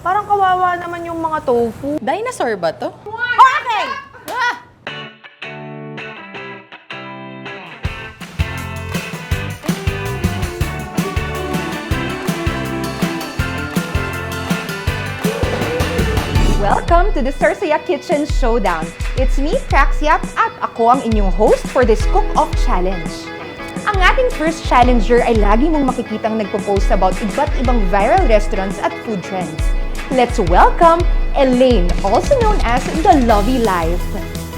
Parang kawawa naman yung mga tofu. Dinosaur ba to? Okay! Ah! Welcome to the Cersaya Kitchen Showdown. It's me, Traxiap, at ako ang inyong host for this Cook-Off Challenge. Ang ating first challenger ay lagi mong makikitang nagpo-post about iba't ibang viral restaurants at food trends. Let's welcome Elaine, also known as The Lovey Life.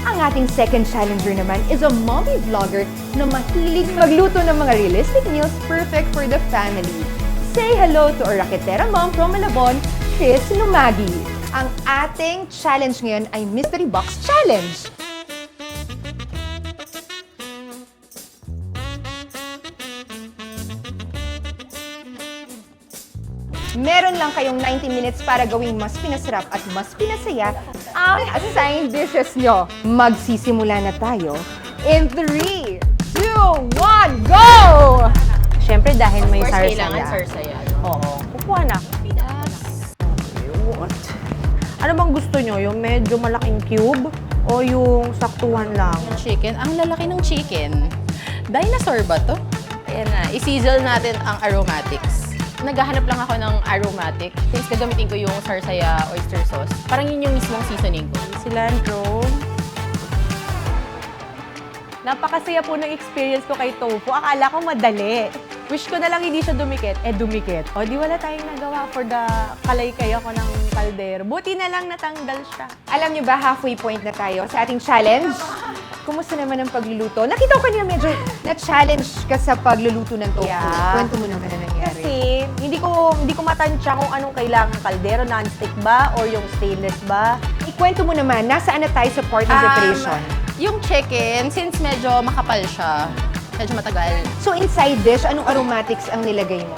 Ang ating second challenger naman is a mommy vlogger na mahilig magluto ng mga realistic meals perfect for the family. Say hello to our raketera mom from Malabon, Chris Lumagi. Ang ating challenge ngayon ay Mystery Box Challenge. Meron lang kayong 90 minutes para gawing mas pinasarap at mas pinasaya ang assigned dishes nyo. Magsisimula na tayo in 3, 2, 1, go! Siyempre dahil may First, sarsaya. kailangan sarsaya. Oo. Kukuha na. What? Ano bang gusto nyo? Yung medyo malaking cube o yung saktuhan lang? Chicken. Ang lalaki ng chicken. Dinosaur ba to? Ayan na. I-sizzle natin ang aromatics. Naghahanap lang ako ng aromatic. Since gagamitin ko yung sarsaya oyster sauce, parang yun yung mismong seasoning ko. Cilantro. Napakasaya po ng experience ko kay tofu. Akala ko madali. Wish ko na lang hindi siya dumikit. Dumikit. O, di wala tayong nagawa for the kalaykay ako ng kaldero. Buti na lang natanggal siya. Alam nyo ba, halfway point na tayo sa ating challenge? Kumusta naman ang pagluluto? Nakita ko kanina medyo na-challenge ka sa pagluluto ng tofu. Yeah. Kwento mo naman ang nangyari. Kasi hindi ko matansya kung anong kailangan kaldero, non-stick ba or yung stainless ba. Ikwento mo naman, nasaan na tayo sa part ng preparation? Yung chicken, since medyo makapal siya, medyo matagal. So inside dish, anong aromatics ang nilagay mo?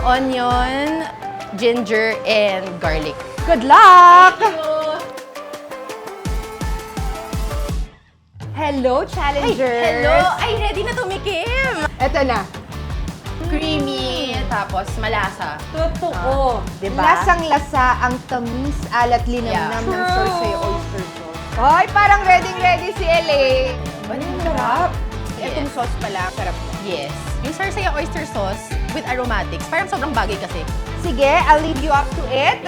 Onion, ginger, and garlic. Good luck! Hello, challengers! Hello! Ay, ready na tumikim! Eto na. Creamy, tapos malasa. Totoo. Diba? Lasang-lasa ang tamis, alat, linamnam ng Cersaya oyster sauce. Hoy, parang ready si Elaine. Ano yung Sarap. Yes. Itong sauce pala, sarap. Yes. Yung sarsaya oyster sauce with aromatics, parang sobrang bagay kasi. Sige, I'll leave you up to it.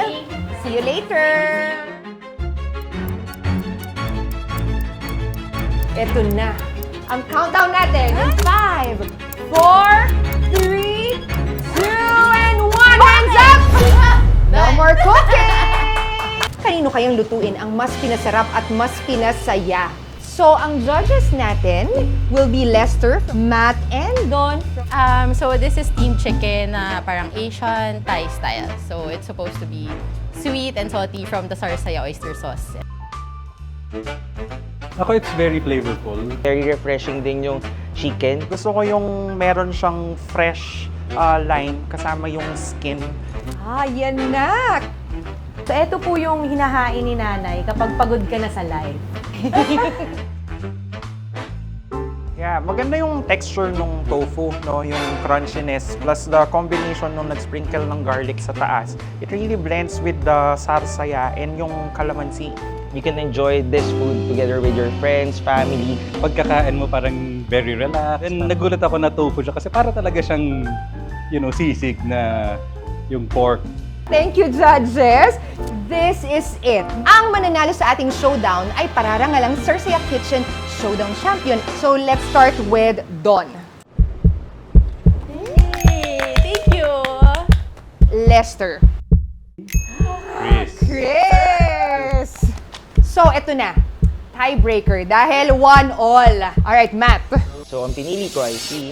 See you later. Ito na. Ang countdown natin. 5, 4, 3, 2, and 1. Hands up! No more cooking! Kanino kayang lutuin ang mas pinasarap at mas pinasaya? So, ang judges natin will be Lester, Matt, and Don. So this is steamed chicken na parang Asian Thai style. So it's supposed to be sweet and salty from the sarsaya oyster sauce. Ako, it's very flavorful. Very refreshing din yung chicken. Gusto ko yung meron siyang fresh line kasama yung skin. Yan na! So, ito po yung hinahain ni nanay kapag pagod ka na sa life. Yeah, maganda yung texture ng tofu, no? Yung crunchiness plus the combination nung nag-sprinkle ng garlic sa taas. It really blends with the sarsaya and yung calamansi. You can enjoy this food together with your friends, family. Pagkakain mo parang very relaxed. And nagulat ako na tofu siya kasi para talaga siyang, sisig na yung pork. Thank you, judges! This is it. Ang mananalo sa ating showdown ay pararangalang Cersaya Kitchen Showdown Champion. So, let's start with Don. Hey, thank you! Lester. Chris. Chris! So, eto na. Tiebreaker dahil 1-all. Alright, Matt. So, ang pinili ko ay si...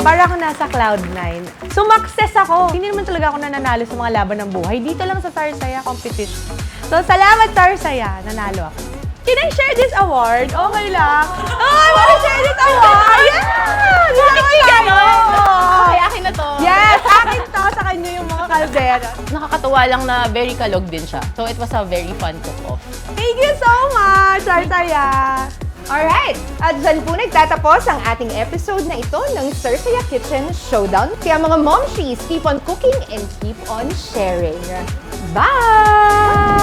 Para ako nasa Cloud9. Sumakses ako. Hindi naman talaga ako nananalo sa mga laban ng buhay. Dito lang sa Sarsaya competition. So, salamat Sarsaya. Nanalo ako. Can I share this award? Okay lang. Oh, I wanna share this award! Yeah! Bigyan mo! Okay, akin na to. Yes! Akin to sa kanya yung mga kaldero. Nakakatuwa lang na very kalog din siya. So it was a very fun cook-off. Thank you so much, Sarsaya! Alright! At dyan po nagtatapos ang ating episode na ito ng Sarsaya Kitchen Showdown. Kaya mga momshies, keep on cooking and keep on sharing. Bye!